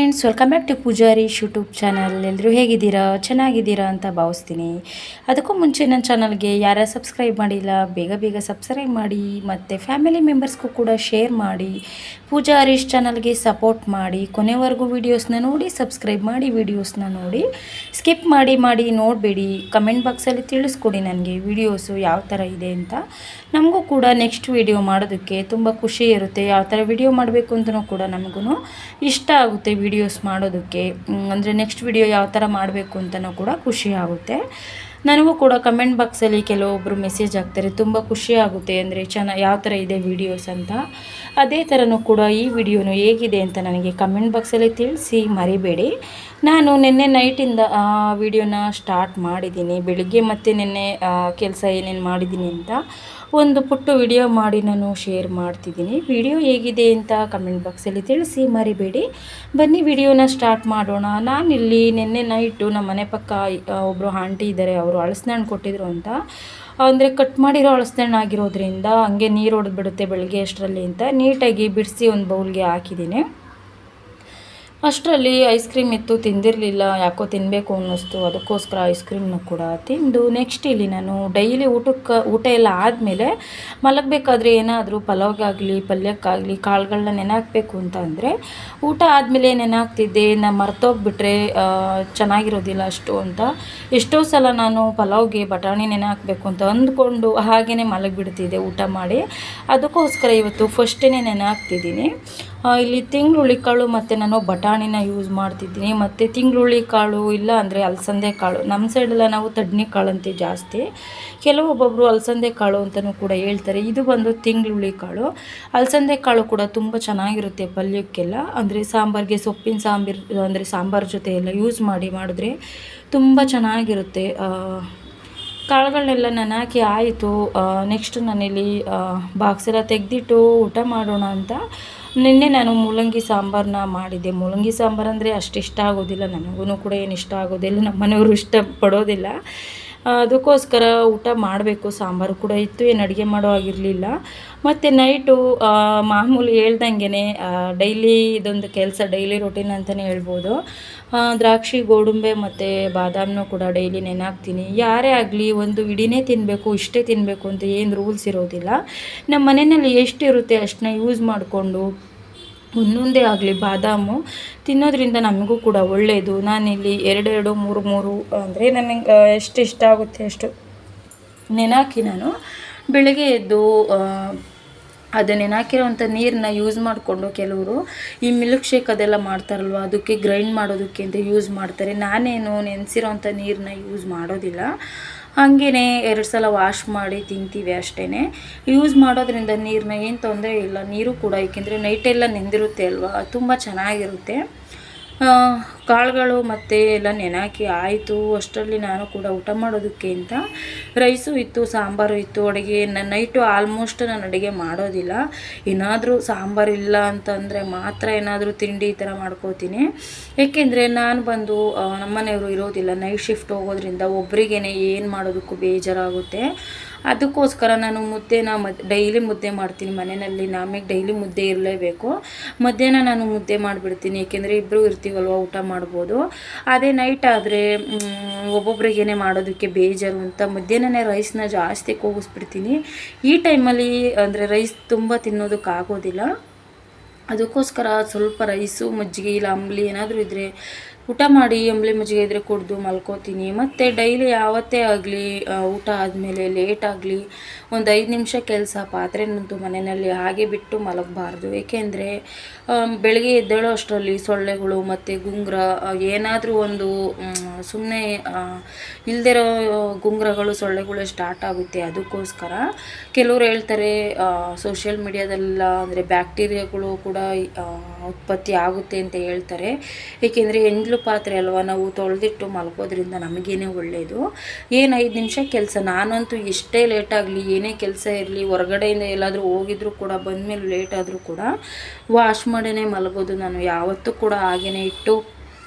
Friends, welcome back to Pujarish YouTube channel. ಎಲ್ಲರೂ ಹೇಗಿದ್ದೀರಾ? ಚೆನ್ನಾಗಿದ್ದೀರಾ ಅಂತ ಭಾವಿಸ್ತೀನಿ. ಅದಕ್ಕೂ ಮುಂಚೆ ನನ್ನ ಚಾನಲ್ಗೆ ಯಾರು ಸಬ್ಸ್ಕ್ರೈಬ್ ಮಾಡಿಲ್ಲ, ಬೇಗ ಬೇಗ ಸಬ್ಸ್ಕ್ರೈಬ್ ಮಾಡಿ ಮತ್ತು ಫ್ಯಾಮಿಲಿ ಮೆಂಬರ್ಸ್ಗೂ ಕೂಡ ಶೇರ್ ಮಾಡಿ. ಪೂಜಾರೀಶ್ ಚಾನಲ್ಗೆ ಸಪೋರ್ಟ್ ಮಾಡಿ. ಕೊನೆವರೆಗೂ ವೀಡಿಯೋಸ್ನ ನೋಡಿ, ಸಬ್ಸ್ಕ್ರೈಬ್ ಮಾಡಿ. ವೀಡಿಯೋಸ್ನ ನೋಡಿ, ಸ್ಕಿಪ್ ಮಾಡಿ ನೋಡಬೇಡಿ. ಕಮೆಂಟ್ ಬಾಕ್ಸಲ್ಲಿ ತಿಳಿಸ್ಕೊಡಿ ನನಗೆ ವೀಡಿಯೋಸು ಯಾವ ಥರ ಇದೆ ಅಂತ. ನಮಗೂ ಕೂಡ ನೆಕ್ಸ್ಟ್ ವೀಡಿಯೋ ಮಾಡೋದಕ್ಕೆ ತುಂಬ ಖುಷಿ ಇರುತ್ತೆ. ಯಾವ ಥರ ವೀಡಿಯೋ ಮಾಡಬೇಕು ಅಂತಲೂ ಕೂಡ ನಮಗೂ ಇಷ್ಟ ಆಗುತ್ತೆ ವೀಡಿಯೋಸ್ ಮಾಡೋದಕ್ಕೆ. ಅಂದರೆ ನೆಕ್ಸ್ಟ್ ವೀಡಿಯೋ ಯಾವ ಥರ ಮಾಡಬೇಕು ಅಂತಲೂ ಕೂಡ ಖುಷಿ ಆಗುತ್ತೆ. ನನಗೂ ಕೂಡ ಕಮೆಂಟ್ ಬಾಕ್ಸಲ್ಲಿ ಕೆಲವೊಬ್ಬರು ಮೆಸೇಜ್ ಹಾಕ್ತಾರೆ, ತುಂಬ ಖುಷಿ ಆಗುತ್ತೆ ಅಂದರೆ ಯಾವ ಥರ ಇದೆ ವೀಡಿಯೋಸ್ ಅಂತ. ಅದೇ ಥರನೂ ಕೂಡ ಈ ವಿಡಿಯೋನು ಹೇಗಿದೆ ಅಂತ ನನಗೆ ಕಮೆಂಟ್ ಬಾಕ್ಸಲ್ಲಿ ತಿಳಿಸಿ ಮರಿಬೇಡಿ. ನಾನು ನಿನ್ನೆ ನೈಟಿಂದ ವಿಡಿಯೋನ ಸ್ಟಾರ್ಟ್ ಮಾಡಿದ್ದೀನಿ. ಬೆಳಿಗ್ಗೆ ಮತ್ತು ನಿನ್ನೆ ಕೆಲಸ ಏನೇನು ಮಾಡಿದ್ದೀನಿ ಅಂತ ಒಂದು ಪುಟ್ಟ ವಿಡಿಯೋ ಮಾಡಿ ನಾನು ಶೇರ್ ಮಾಡ್ತಿದ್ದೀನಿ. ವಿಡಿಯೋ ಹೇಗಿದೆ ಅಂತ ಕಮೆಂಟ್ ಬಾಕ್ಸಲ್ಲಿ ತಿಳಿಸಿ ಮರಿಬೇಡಿ. ಬನ್ನಿ ವಿಡಿಯೋನ ಸ್ಟಾರ್ಟ್ ಮಾಡೋಣ. ನಾನಿಲ್ಲಿ ನಿನ್ನೆ ನೈಟು ನಮ್ಮ ಮನೆ ಪಕ್ಕ ಒಬ್ಬರು ಆಂಟಿ ಇದ್ದಾರೆ, ಅವರು ಹಲಸಿನ ಹಣ್ಣು ಕೊಟ್ಟಿದ್ರು ಅಂತ. ಅಂದರೆ ಕಟ್ ಮಾಡಿರೋ ಹಲಸಿನ ಹಣ್ಣು ಆಗಿರೋದ್ರಿಂದ ಹಂಗೆ ನೀರು ಹೊಡೆದ್ಬಿಡುತ್ತೆ ಬೆಳಗ್ಗೆ ಅಷ್ಟರಲ್ಲಿ ಅಂತ ನೀಟಾಗಿ ಬಿಡಿಸಿ ಒಂದು ಬೌಲ್ಗೆ ಹಾಕಿದ್ದೀನಿ. ಅಷ್ಟರಲ್ಲಿ ಐಸ್ ಕ್ರೀಮ್ ಇತ್ತು, ತಿಂದಿರಲಿಲ್ಲ, ಯಾಕೋ ತಿನ್ನಬೇಕು ಅನ್ನಿಸ್ತು. ಅದಕ್ಕೋಸ್ಕರ ಐಸ್ ಕ್ರೀಮ್ನ ಕೂಡ ತಿಂದು ನೆಕ್ಸ್ಟ್ ಇಲ್ಲಿ ನಾನು ಡೈಲಿ ಊಟ ಎಲ್ಲ ಆದಮೇಲೆ ಮಲಗಬೇಕಾದ್ರೆ ಏನಾದರೂ ಪಲಾವ್ಗಾಗಲಿ ಪಲ್ಯಕ್ಕಾಗಲಿ ಕಾಳುಗಳನ್ನ ನೆನೆಹಾಕಬೇಕು ಅಂತ ಅಂದರೆ ಊಟ ಆದಮೇಲೆ ನೆನೆಹಾಕ್ತಿದ್ದೆ. ಮರ್ತೋಗ್ಬಿಟ್ರೆ ಚೆನ್ನಾಗಿರೋದಿಲ್ಲ ಅಷ್ಟು ಅಂತ ಎಷ್ಟೋ ಸಲ ನಾನು ಪಲಾವ್ಗೆ ಬಟಾಣಿ ನೆನೆ ಹಾಕಬೇಕು ಅಂತ ಅಂದ್ಕೊಂಡು ಹಾಗೇ ಮಲಗಿಬಿಡ್ತಿದ್ದೆ ಊಟ ಮಾಡಿ. ಅದಕ್ಕೋಸ್ಕರ ಇವತ್ತು ಫಸ್ಟೇ ನೆನೆ ಹಾಕ್ತಿದ್ದೀನಿ. ಇಲ್ಲಿ ತಿಂಗ್ಳುಳ್ಳಿ ಕಾಳು ಮತ್ತು ನಾನು ಬಟಾಣಿನ ಯೂಸ್ ಮಾಡ್ತಿದ್ದೀನಿ. ಮತ್ತು ತಿಂಗ್ಳುಳ್ಳಿ ಕಾಳು ಇಲ್ಲ ಅಂದರೆ ಅಲಸಂದೆ ಕಾಳು, ನಮ್ಮ ಸೈಡೆಲ್ಲ ನಾವು ತಡ್ನಿ ಕಾಳು ಅಂತೀವಿ ಜಾಸ್ತಿ. ಕೆಲವೊಬ್ಬೊಬ್ಬರು ಅಲಸಂದೆ ಕಾಳು ಅಂತಲೂ ಕೂಡ ಹೇಳ್ತಾರೆ. ಇದು ಬಂದು ತಿಂಗ್ಳುಳ್ಳಿ ಕಾಳು. ಅಲಸಂದೆ ಕಾಳು ಕೂಡ ತುಂಬ ಚೆನ್ನಾಗಿರುತ್ತೆ ಪಲ್ಯಕ್ಕೆಲ್ಲ. ಅಂದರೆ ಸಾಂಬಾರಿಗೆ, ಸೊಪ್ಪಿನ ಸಾಂಬಾರು ಅಂದರೆ ಸಾಂಬಾರು ಜೊತೆ ಎಲ್ಲ ಯೂಸ್ ಮಾಡಿದ್ರೆ ತುಂಬ ಚೆನ್ನಾಗಿರುತ್ತೆ. ಕಾಳುಗಳನ್ನೆಲ್ಲ ನಾನು ಹಾಕಿ ಆಯಿತು. ನೆಕ್ಸ್ಟ್ ನಾನಿಲ್ಲಿ ಬಾಕ್ಸೆಲ್ಲ ತೆಗೆದಿಟ್ಟು ಊಟ ಮಾಡೋಣ ಅಂತ ನಿನ್ನೆ ನಾನು ಮೂಲಂಗಿ ಸಾಂಬಾರನ್ನ ಮಾಡಿದ್ದೆ. ಮೂಲಂಗಿ ಸಾಂಬಾರು ಅಂದರೆ ಅಷ್ಟು ಇಷ್ಟ ಆಗೋದಿಲ್ಲ, ನನಗೂ ಕೂಡ ಏನು ಇಷ್ಟ ಆಗೋದಿಲ್ಲ, ನಮ್ಮ ಮನೆಯವರು ಇಷ್ಟಪಡೋದಿಲ್ಲ. ಅದಕ್ಕೋಸ್ಕರ ಊಟ ಮಾಡಬೇಕು. ಸಾಂಬಾರು ಕೂಡ ಇತ್ತು, ಏನು ಅಡುಗೆ ಮಾಡೋ ಆಗಿರಲಿಲ್ಲ. ಮತ್ತು ನೈಟು ಮಾಮೂಲಿ ಹೇಳ್ದಂಗೆ ಡೈಲಿ ಇದೊಂದು ಕೆಲಸ, ಡೈಲಿ ರೊಟೀನ್ ಅಂತಲೇ ಹೇಳ್ಬೋದು. ದ್ರಾಕ್ಷಿ, ಗೋಡಂಬಿ ಮತ್ತು ಬಾದಾಮನ್ನು ಕೂಡ ಡೈಲಿ ನೆನೆಹಾಕ್ತೀನಿ. ಯಾರೇ ಆಗಲಿ ಒಂದು ಇಡೀನೇ ತಿನ್ನಬೇಕು, ಇಷ್ಟೇ ತಿನ್ನಬೇಕು ಅಂತ ಏನು ರೂಲ್ಸ್ ಇರೋದಿಲ್ಲ. ನಮ್ಮ ಮನೆಯಲ್ಲಿ ಎಷ್ಟಿರುತ್ತೆ ಅಷ್ಟನ್ನ ಯೂಸ್ ಮಾಡಿಕೊಂಡು ಒಂದೊಂದೇ ಆಗಲಿ ಬಾದಾಮು ತಿನ್ನೋದ್ರಿಂದ ನಮಗೂ ಕೂಡ ಒಳ್ಳೆಯದು. ನಾನಿಲ್ಲಿ 2 3 ಅಂದರೆ ನನಗೆ ಎಷ್ಟು ಇಷ್ಟ ಆಗುತ್ತೆ ಅಷ್ಟು ನೆನೆಹಾಕಿ ನಾನು ಬೆಳಗ್ಗೆ ಎದ್ದು ಅದು ನೆನೆಹಾಕಿರೋವಂಥ ನೀರನ್ನ ಯೂಸ್ ಮಾಡಿಕೊಂಡು ಕೆಲವರು ಈ ಮಿಲ್ಕ್ ಶೇಕ್ ಅದೆಲ್ಲ ಮಾಡ್ತಾರಲ್ವ, ಅದಕ್ಕೆ ಗ್ರೈಂಡ್ ಮಾಡೋದಕ್ಕೆ ಅಂತ ಯೂಸ್ ಮಾಡ್ತಾರೆ. ನಾನೇನು ನೆನೆಸಿರೋವಂಥ ನೀರನ್ನ ಯೂಸ್ ಮಾಡೋದಿಲ್ಲ. ಹಾಗೇ 2 ಸಲ ವಾಶ್ ಮಾಡಿ ತಿಂತೀವಿ ಅಷ್ಟೇ. ಯೂಸ್ ಮಾಡೋದ್ರಿಂದ ನೀರನ್ನ ಏನು ತೊಂದರೆ ಇಲ್ಲ. ನೀರು ಕೂಡ ಏಕೆಂದರೆ ನೈಟೆಲ್ಲ ನೆಂದಿರುತ್ತೆ ಅಲ್ವಾ, ತುಂಬ ಚೆನ್ನಾಗಿರುತ್ತೆ. ಕಾಳುಗಳು ಮತ್ತು ಎಲ್ಲ ನೆನೆಹಾಕಿ ಆಯಿತು. ಅಷ್ಟರಲ್ಲಿ ನಾನು ಕೂಡ ಊಟ ಮಾಡೋದಕ್ಕೆ ಅಂತ ರೈಸು ಇತ್ತು, ಸಾಂಬಾರು ಇತ್ತು. ಅಡುಗೆ ನೈಟು ಆಲ್ಮೋಸ್ಟ್ ನಾನು ಅಡುಗೆ ಮಾಡೋದಿಲ್ಲ. ಏನಾದರೂ ಸಾಂಬಾರು ಇಲ್ಲ ಅಂತಂದರೆ ಮಾತ್ರ ಏನಾದರೂ ತಿಂಡಿ ಈ ಥರ ಮಾಡ್ಕೋತೀನಿ. ಏಕೆಂದರೆ ನಾನು ಬಂದು ನಮ್ಮನೆಯವರು ಇರೋದಿಲ್ಲ, ನೈಟ್ ಶಿಫ್ಟ್ ಹೋಗೋದ್ರಿಂದ ಒಬ್ರಿಗೇ ಏನು ಮಾಡೋದಕ್ಕೂ ಬೇಜಾರಾಗುತ್ತೆ. ಅದಕ್ಕೋಸ್ಕರ ನಾನು ಮುದ್ದೆನ ಡೈಲಿ ಮುದ್ದೆ ಮಾಡ್ತೀನಿ ಮನೆಯಲ್ಲಿ. ನಮಗೆ ಡೈಲಿ ಮುದ್ದೆ ಇರಲೇಬೇಕು. ಮಧ್ಯಾಹ್ನ ನಾನು ಮುದ್ದೆ ಮಾಡಿಬಿಡ್ತೀನಿ, ಏಕೆಂದರೆ ಇಬ್ಬರು ಇರ್ತೀವಲ್ವ, ಊಟ ಮಾಡ್ಬೋದು. ಅದೇ ನೈಟ್ ಆದರೆ ಒಬ್ಬೊಬ್ರಿಗೇ ಮಾಡೋದಕ್ಕೆ ಬೇಜಾರು ಅಂತ ಮಧ್ಯಾಹ್ನನೇ ರೈಸ್ನ ಜಾಸ್ತಿ ಕೂಗಿಸ್ಬಿಡ್ತೀನಿ. ಈ ಟೈಮಲ್ಲಿ ಅಂದರೆ ರೈಸ್ ತುಂಬ ತಿನ್ನೋದಕ್ಕಾಗೋದಿಲ್ಲ. ಅದಕ್ಕೋಸ್ಕರ ಸ್ವಲ್ಪ ರೈಸು, ಮಜ್ಜಿಗೆ ಇಲ್ಲ ಅಂಬ್ಲಿ ಏನಾದರೂ ಇದ್ದರೆ ಊಟ ಮಾಡಿ, ಅಂಬ್ಲಿ ಮಜ್ಜಿಗೆ ಇದ್ದರೆ ಕುಡಿದು ಮಲ್ಕೋತೀನಿ. ಮತ್ತು ಡೈಲಿ ಯಾವತ್ತೇ ಆಗಲಿ ಊಟ ಆದಮೇಲೆ ಲೇಟ್ ಆಗಲಿ ಒಂದು 5 ನಿಮಿಷ ಕೆಲಸ, ಪಾತ್ರೆನಂತೂ ಮನೆಯಲ್ಲಿ ಹಾಗೆ ಬಿಟ್ಟು ಮಲಗಬಾರ್ದು. ಏಕೆಂದರೆ ಬೆಳಗ್ಗೆ ಎದ್ದೇಳೋ ಅಷ್ಟರಲ್ಲಿ ಸೊಳ್ಳೆಗಳು ಮತ್ತು ಗುಂಗ್ರ ಏನಾದರೂ ಒಂದು ಸುಮ್ಮನೆ ಇಲ್ದಿರೋ ಗುಂಗ್ರಗಳು, ಸೊಳ್ಳೆಗಳು ಸ್ಟಾರ್ಟ್ ಆಗುತ್ತೆ. ಅದಕ್ಕೋಸ್ಕರ ಕೆಲವರು ಹೇಳ್ತಾರೆ ಸೋಷಿಯಲ್ ಮೀಡಿಯಾದಲ್ಲ ಅಂದರೆ ಬ್ಯಾಕ್ಟೀರಿಯಾಗಳು ಕೂಡ ಉತ್ಪತ್ತಿ ಆಗುತ್ತೆ ಅಂತ ಹೇಳ್ತಾರೆ. ಏಕೆಂದರೆ ಎಂಜಲು ಪಾತ್ರೆ ಅಲ್ವಾ, ನಾವು ತೊಳೆದಿಟ್ಟು ಮಲ್ಕೋದ್ರಿಂದ ನಮಗೇನೆ ಒಳ್ಳೆಯದು. ಏನು 5 ನಿಮಿಷ ಕೆಲಸ. ನಾನಂತೂ ಎಷ್ಟೇ ಲೇಟಾಗಲಿ, ಏನೇ ಕೆಲಸ ಇರಲಿ, ಹೊರಗಡೆಯಿಂದ ಎಲ್ಲಾದರೂ ಹೋಗಿದ್ರು ಕೂಡ ಬಂದಮೇಲೆ ಲೇಟ್ ಆದರೂ ಕೂಡ ವಾಶ್ ಮಾಡೇ ಮಲಗೋದು. ನಾನು ಯಾವತ್ತೂ ಕೂಡ ಹಾಗೇ ಇಟ್ಟು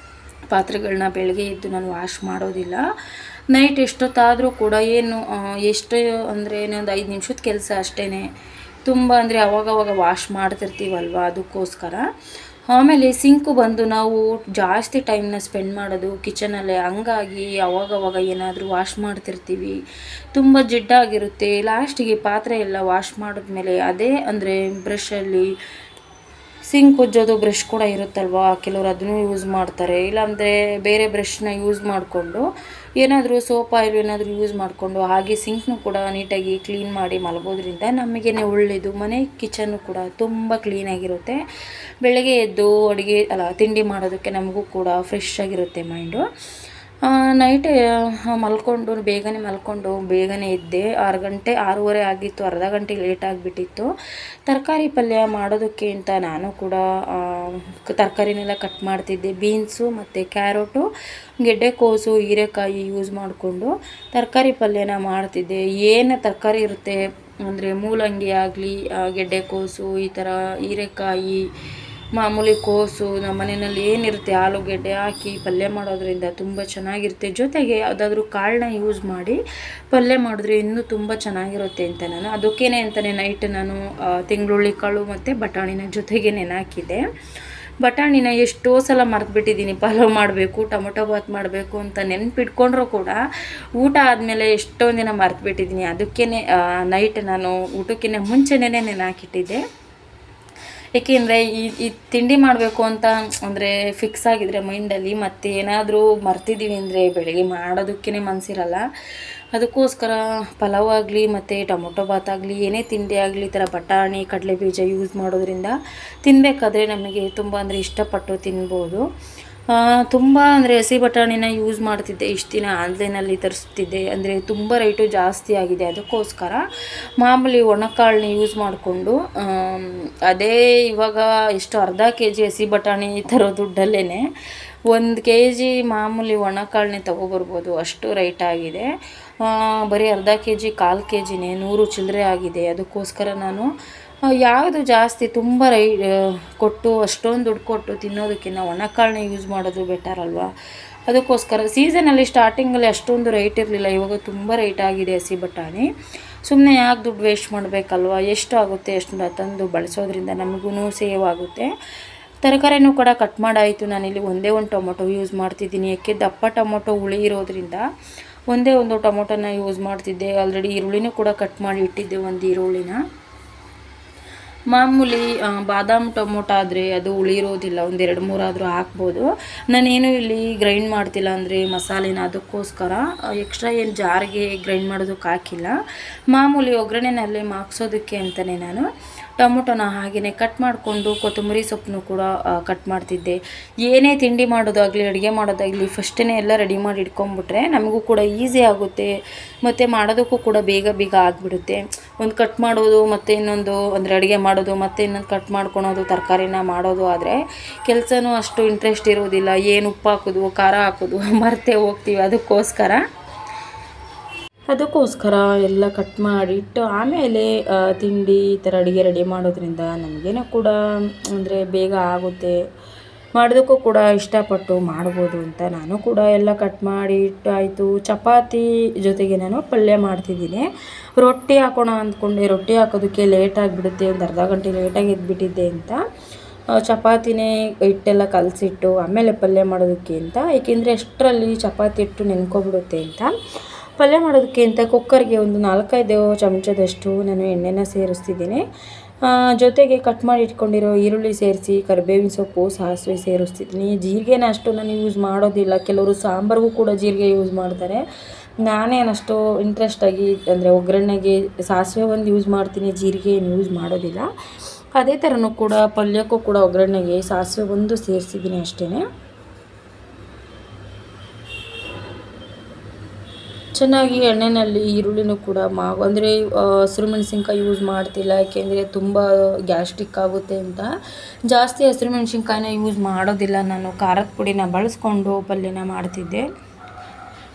ಪಾತ್ರೆಗಳನ್ನ ಬೆಳಗ್ಗೆ ಎದ್ದು ನಾನು ವಾಶ್ ಮಾಡೋದಿಲ್ಲ. ನೈಟ್ ಎಷ್ಟೊತ್ತಾದರೂ ಕೂಡ ಏನು ಎಷ್ಟು ಅಂದರೆ ಒಂದು 5 ನಿಮಿಷದ ಕೆಲಸ ಅಷ್ಟೇ. ತುಂಬ ಅಂದರೆ ಅವಾಗವಾಗ ವಾಶ್ ಮಾಡ್ತಿರ್ತೀವಲ್ವ, ಅದಕ್ಕೋಸ್ಕರ ಆಮೇಲೆ ಸಿಂಕು ಬಂದು ನಾವು ಜಾಸ್ತಿ ಟೈಮ್ನ ಸ್ಪೆಂಡ್ ಮಾಡೋದು ಕಿಚನಲ್ಲೇ, ಹಂಗಾಗಿ ಅವಾಗವಾಗ ಏನಾದರೂ ವಾಶ್ ಮಾಡ್ತಿರ್ತೀವಿ, ತುಂಬ ಜಿಡ್ಡಾಗಿರುತ್ತೆ. ಲಾಸ್ಟಿಗೆ ಪಾತ್ರೆ ಎಲ್ಲ ವಾಶ್ ಮಾಡಿದ್ಮೇಲೆ ಅದೇ ಅಂದರೆ ಬ್ರಷಲ್ಲಿ ಸಿಂಕ್ ಉಜ್ಜೋದು ಬ್ರಷ್ ಕೂಡ ಇರುತ್ತಲ್ವ, ಕೆಲವರು ಅದನ್ನು ಯೂಸ್ ಮಾಡ್ತಾರೆ. ಇಲ್ಲಾಂದರೆ ಬೇರೆ ಬ್ರಷ್ನ ಯೂಸ್ ಮಾಡಿಕೊಂಡು ಏನಾದರೂ ಸೋಪ್ ಆಯಿಲ್ ಏನಾದರೂ ಯೂಸ್ ಮಾಡಿಕೊಂಡು ಹಾಗೆ ಸಿಂಕ್ನು ಕೂಡ ನೀಟಾಗಿ ಕ್ಲೀನ್ ಮಾಡಿ ಮಲಗೋದ್ರಿಂದ ನಮಗೇ ಒಳ್ಳೆಯದು. ಮನೆ ಕಿಚನ್ನು ಕೂಡ ತುಂಬ ಕ್ಲೀನಾಗಿರುತ್ತೆ. ಬೆಳಗ್ಗೆ ಎದ್ದು ತಿಂಡಿ ಮಾಡೋದಕ್ಕೆ ನಮಗೂ ಕೂಡ ಫ್ರೆಶ್ ಆಗಿರುತ್ತೆ ಮೈಂಡು. ನೈಟ್ ಮಲ್ಕೊಂಡು ಬೇಗನೆ ಎದ್ದೆ. 6 ಗಂಟೆ 6:30 ಆಗಿತ್ತು, ಅರ್ಧ ಗಂಟೆ ಲೇಟ್ ಆಗಿಬಿಟ್ಟಿತ್ತು. ತರಕಾರಿ ಪಲ್ಯ ಮಾಡೋದಕ್ಕೆ ಅಂತ ನಾನು ಕೂಡ ತರಕಾರಿನೆಲ್ಲ ಕಟ್ ಮಾಡ್ತಿದ್ದೆ. ಬೀನ್ಸು ಮತ್ತು ಕ್ಯಾರೋಟು, ಗೆಡ್ಡೆಕೋಸು, ಹೀರೆಕಾಯಿ ಯೂಸ್ ಮಾಡಿಕೊಂಡು ತರಕಾರಿ ಪಲ್ಯನ ಮಾಡ್ತಿದ್ದೆ. ಏನು ತರಕಾರಿ ಇರುತ್ತೆ ಅಂದರೆ ಮೂಲಂಗಿ ಆಗಲಿ, ಗೆಡ್ಡೆಕೋಸು, ಈ ಥರ ಹೀರೆಕಾಯಿ, ಮಾಮೂಲಿ ಕೋಸು, ನಮ್ಮ ಮನೆಯಲ್ಲಿ ಏನಿರುತ್ತೆ ಆಲೂಗೆಡ್ಡೆ ಹಾಕಿ ಪಲ್ಯ ಮಾಡೋದ್ರಿಂದ ತುಂಬ ಚೆನ್ನಾಗಿರುತ್ತೆ. ಜೊತೆಗೆ ಯಾವುದಾದ್ರೂ ಕಾಳನ್ನ ಯೂಸ್ ಮಾಡಿ ಪಲ್ಯ ಮಾಡಿದ್ರೆ ಇನ್ನೂ ತುಂಬ ಚೆನ್ನಾಗಿರುತ್ತೆ ಅಂತ ನಾನು ಅದಕ್ಕೇನೆ ಅಂತಲೇ ನೈಟ್ ನಾನು ತಿಂಗ್ಳುಳ್ಳಿ ಕಾಳು ಮತ್ತು ಬಟಾಣಿನ ಜೊತೆಗೆ ನೆನೆಹಾಕಿದ್ದೆ. ಬಟಾಣಿನ ಎಷ್ಟೋ ಸಲ ಮರೆತುಬಿಟ್ಟಿದ್ದೀನಿ. ಪಲಾವ್ ಮಾಡಬೇಕು, ಟೊಮೊಟೊ ಬಾತ್ ಮಾಡಬೇಕು ಅಂತ ನೆನ್ಪಿಟ್ಕೊಂಡ್ರೂ ಕೂಡ ಊಟ ಆದಮೇಲೆ ಎಷ್ಟೊಂದು ದಿನ ಮರೆತುಬಿಟ್ಟಿದ್ದೀನಿ. ಅದಕ್ಕೇ ನೈಟ್ ನಾನು ಊಟಕ್ಕಿಂತ ಮುಂಚೆನೇ ನೆನೆಹಾಕಿಟ್ಟಿದ್ದೆ. ಏಕೆಂದರೆ ಈ ತಿಂಡಿ ಮಾಡಬೇಕು ಅಂತ ಅಂದರೆ ಫಿಕ್ಸ್ ಆಗಿದ್ರೆ ಮೈಂಡಲ್ಲಿ, ಮತ್ತು ಏನಾದರೂ ಮರ್ತಿದ್ದೀವಿ ಅಂದರೆ ಬೆಳಗ್ಗೆ ಮಾಡೋದಕ್ಕೇ ಮನಸ್ಸಿರಲ್ಲ. ಅದಕ್ಕೋಸ್ಕರ ಪಲಾವ್ ಆಗಲಿ ಮತ್ತು ಟೊಮೊಟೊ ಬಾತ್ ಆಗಲಿ, ಏನೇ ತಿಂಡಿ ಆಗಲಿ, ಈ ಥರ ಬಟಾಣಿ ಕಡಲೆ ಬೀಜ ಯೂಸ್ ಮಾಡೋದ್ರಿಂದ ತಿನ್ನಬೇಕಾದ್ರೆ ನಮಗೆ ತುಂಬ ಅಂದರೆ ಇಷ್ಟಪಟ್ಟು ತಿನ್ಬೋದು. ತುಂಬ ಅಂದರೆ ಹಸಿ ಬಟಾಣಿನ ಯೂಸ್ ಮಾಡ್ತಿದ್ದೆ. ಇಷ್ಟು ದಿನ ಆನ್ಲೈನಲ್ಲಿ ತರಿಸ್ತಿದ್ದೆ, ಅಂದರೆ ತುಂಬ ರೇಟು ಜಾಸ್ತಿ ಆಗಿದೆ. ಅದಕ್ಕೋಸ್ಕರ ಮಾಮೂಲಿ ಒಣಕಾಳನ್ನ ಯೂಸ್ ಮಾಡಿಕೊಂಡು ಅದೇ ಇವಾಗ ಎಷ್ಟು ಅರ್ಧ kg ಹಸಿ ಬಟಾಣಿ ತರೋ ದುಡ್ಡಲ್ಲೇ 1 kg ಮಾಮೂಲಿ ಒಣಕಾಳನ್ನೇ ತೊಗೊಬರ್ಬೋದು, ಅಷ್ಟು ರೇಟ್ ಆಗಿದೆ. ಬರೀ ಅರ್ಧ kg 1/4 kgನೇ 100 ಚಿಲ್ಲರೆ ಆಗಿದೆ. ಅದಕ್ಕೋಸ್ಕರ ನಾನು ಯಾವುದು ಜಾಸ್ತಿ ತುಂಬ ಕೊಟ್ಟು ಅಷ್ಟೊಂದು ದುಡ್ಡು ಕೊಟ್ಟು ತಿನ್ನೋದಕ್ಕಿಂತ ಒಣಕಾಳನ್ನ ಯೂಸ್ ಮಾಡೋದು ಬೆಟರ್ ಅಲ್ವಾ. ಅದಕ್ಕೋಸ್ಕರ ಸೀಸನಲ್ಲಿ ಸ್ಟಾರ್ಟಿಂಗಲ್ಲಿ ಅಷ್ಟೊಂದು ರೇಟ್ ಇರಲಿಲ್ಲ, ಇವಾಗ ತುಂಬ ರೇಟ್ ಆಗಿದೆ ಹಸಿ ಬಟಾಣಿ. ಸುಮ್ಮನೆ ಯಾಕೆ ದುಡ್ಡು ವೇಸ್ಟ್ ಮಾಡಬೇಕಲ್ವ, ಎಷ್ಟು ಆಗುತ್ತೆ ಅಷ್ಟು ತಂದು ಬಳಸೋದ್ರಿಂದ ನಮಗೂ ಸೇವ್ ಆಗುತ್ತೆ. ತರಕಾರಿನೂ ಕೂಡ ಕಟ್ ಮಾಡಾಯಿತು. ನಾನಿಲ್ಲಿ ಒಂದೇ ಒಂದು ಟೊಮೊಟೊ ಯೂಸ್ ಮಾಡ್ತಿದ್ದೀನಿ, ಏಕೆ ದಪ್ಪ ಟೊಮೊಟೊ ಹುಳಿ ಇರೋದ್ರಿಂದ ಒಂದೇ ಒಂದು ಟೊಮೊಟೊನ ಯೂಸ್ ಮಾಡ್ತಿದ್ದೆ. ಆಲ್ರೆಡಿ ಈರುಳ್ಳಿನೂ ಕೂಡ ಕಟ್ ಮಾಡಿ ಇಟ್ಟಿದ್ದೆ, ಒಂದು ಈರುಳ್ಳಿನ. ಮಾಮೂಲಿ ಬಾದಾಮ್ ಟೊಮೊಟೊ ಆದರೆ ಅದು ಉಳಿರೋದಿಲ್ಲ, ಒಂದು 2-3 ಆದರೂ ಹಾಕ್ಬೋದು. ನಾನೇನು ಇಲ್ಲಿ ಗ್ರೈಂಡ್ ಮಾಡ್ತಿಲ್ಲ ಅಂದರೆ ಮಸಾಲೆನ, ಅದಕ್ಕೋಸ್ಕರ ಎಕ್ಸ್ಟ್ರಾ ಏನು ಜಾರಿಗೆ ಗ್ರೈಂಡ್ ಮಾಡೋದಕ್ಕೆ ಹಾಕಿಲ್ಲ. ಮಾಮೂಲಿ ಒಗ್ಗರಣೆನಲ್ಲೇ ಮಾಗ್ಸೋದಕ್ಕೆ ಅಂತಲೇ ನಾನು ಟೊಮೊಟೊನ ಹಾಗೆಯೇ ಕಟ್ ಮಾಡಿಕೊಂಡು ಕೊತ್ತಂಬರಿ ಸೊಪ್ಪನ್ನು ಕೂಡ ಕಟ್ ಮಾಡ್ತಿದ್ದೆ. ಏನೇ ತಿಂಡಿ ಮಾಡೋದಾಗಲಿ ಅಡುಗೆ ಮಾಡೋದಾಗಲಿ ಫಸ್ಟೇ ಎಲ್ಲ ರೆಡಿ ಮಾಡಿ ಇಟ್ಕೊಂಡ್ಬಿಟ್ರೆ ನಮಗೂ ಕೂಡ ಈಸಿ ಆಗುತ್ತೆ, ಮತ್ತು ಮಾಡೋದಕ್ಕೂ ಕೂಡ ಬೇಗ ಆಗಿಬಿಡುತ್ತೆ. ಒಂದು ಕಟ್ ಮಾಡೋದು ಮತ್ತು ಇನ್ನೊಂದು ಅಂದರೆ ಅಡುಗೆ ಮಾಡೋದು ಮತ್ತು ಇನ್ನೊಂದು ಕಟ್ ಮಾಡ್ಕೊಳೋದು, ತರಕಾರಿನ ಮಾಡೋದು ಆದರೆ ಕೆಲಸನೂ ಅಷ್ಟು ಇಂಟ್ರೆಸ್ಟ್ ಇರೋದಿಲ್ಲ. ಏನು ಉಪ್ಪು ಹಾಕೋದು, ಖಾರ ಹಾಕೋದು ಮರೆತೇ ಹೋಗ್ತೀವಿ. ಅದಕ್ಕೋಸ್ಕರ ಎಲ್ಲ ಕಟ್ ಮಾಡಿಟ್ಟು ಆಮೇಲೆ ತಿಂಡಿ ಈ ಥರ ಅಡುಗೆ ರೆಡಿ ಮಾಡೋದ್ರಿಂದ ನಮಗೇನೋ ಕೂಡ ಅಂದರೆ ಬೇಗ ಆಗುತ್ತೆ, ಮಾಡೋದಕ್ಕೂ ಕೂಡ ಇಷ್ಟಪಟ್ಟು ಮಾಡ್ಬೋದು ಅಂತ ನಾನು ಕೂಡ ಎಲ್ಲ ಕಟ್ ಮಾಡಿ ಇಟ್ಟಾಯಿತು. ಚಪಾತಿ ಜೊತೆಗೆ ನಾನು ಪಲ್ಯ ಮಾಡ್ತಿದ್ದೀನಿ. ರೊಟ್ಟಿ ಹಾಕೋಣ ಅಂದ್ಕೊಂಡೆ, ರೊಟ್ಟಿ ಹಾಕೋದಕ್ಕೆ ಲೇಟ್ ಆಗಿಬಿಡುತ್ತೆ, ಒಂದು ಅರ್ಧ ಗಂಟೆ ಲೇಟಾಗಿ ಎದ್ಬಿಟ್ಟಿದ್ದೆ ಅಂತ ಚಪಾತಿನೇ ಹಿಟ್ಟೆಲ್ಲ ಕಲಸಿಟ್ಟು ಆಮೇಲೆ ಪಲ್ಯ ಮಾಡೋದಕ್ಕೆ ಅಂತ, ಏಕೆಂದರೆ ಅಷ್ಟರಲ್ಲಿ ಚಪಾತಿ ಹಿಟ್ಟು ನೆನ್ಕೊಬಿಡುತ್ತೆ ಅಂತ ಪಲ್ಯ ಮಾಡೋದಕ್ಕೆ ಅಂತ ಕುಕ್ಕರ್ಗೆ ಒಂದು 4-5 ಚಮಚದಷ್ಟು ನಾನು ಎಣ್ಣೆನ ಸೇರಿಸ್ತಿದ್ದೀನಿ. ಜೊತೆಗೆ ಕಟ್ ಮಾಡಿ ಇಟ್ಕೊಂಡಿರೋ ಈರುಳ್ಳಿ ಸೇರಿಸಿ, ಕರಿಬೇವಿನ ಸೊಪ್ಪು, ಸಾಸಿವೆ ಸೇರಿಸ್ತಿದ್ದೀನಿ. ಜೀರಿಗೆನ ಅಷ್ಟು ನಾನು ಯೂಸ್ ಮಾಡೋದಿಲ್ಲ, ಕೆಲವರು ಸಾಂಬಾರಿಗೂ ಕೂಡ ಜೀರಿಗೆ ಯೂಸ್ ಮಾಡ್ತಾರೆ. ನಾನೇನಷ್ಟು ಇಂಟ್ರೆಸ್ಟಾಗಿ ಅಂದರೆ ಒಗ್ಗರಣೆಗೆ ಸಾಸಿವೆ ಒಂದು ಯೂಸ್ ಮಾಡ್ತೀನಿ, ಜೀರಿಗೆ ಏನು ಯೂಸ್ ಮಾಡೋದಿಲ್ಲ. ಅದೇ ಥರನೂ ಕೂಡ ಪಲ್ಯಕ್ಕೂ ಕೂಡ ಒಗ್ಗರಣೆಗೆ ಸಾಸಿವೆ ಒಂದು ಸೇರಿಸಿದ್ದೀನಿ ಅಷ್ಟೇ. ಚೆನ್ನಾಗಿ ಎಣ್ಣೆಯಲ್ಲಿ ಈರುಳ್ಳಿನೂ ಕೂಡ ಅಂದರೆ ಹಸಿರು ಮೆಣಸಿನ್ಕಾಯಿ ಯೂಸ್ ಮಾಡ್ತಿಲ್ಲ, ಏಕೆಂದರೆ ತುಂಬ ಗ್ಯಾಸ್ಟ್ರಿಕ್ ಆಗುತ್ತೆ ಅಂತ ಜಾಸ್ತಿ ಹಸಿರು ಮೆಣಸಿನ್ಕಾಯಿನ ಯೂಸ್ ಮಾಡೋದಿಲ್ಲ. ನಾನು ಖಾರದ ಪುಡಿನ ಬಳಸ್ಕೊಂಡು ಪಲ್ಯನ ಮಾಡ್ತಿದ್ದೆ,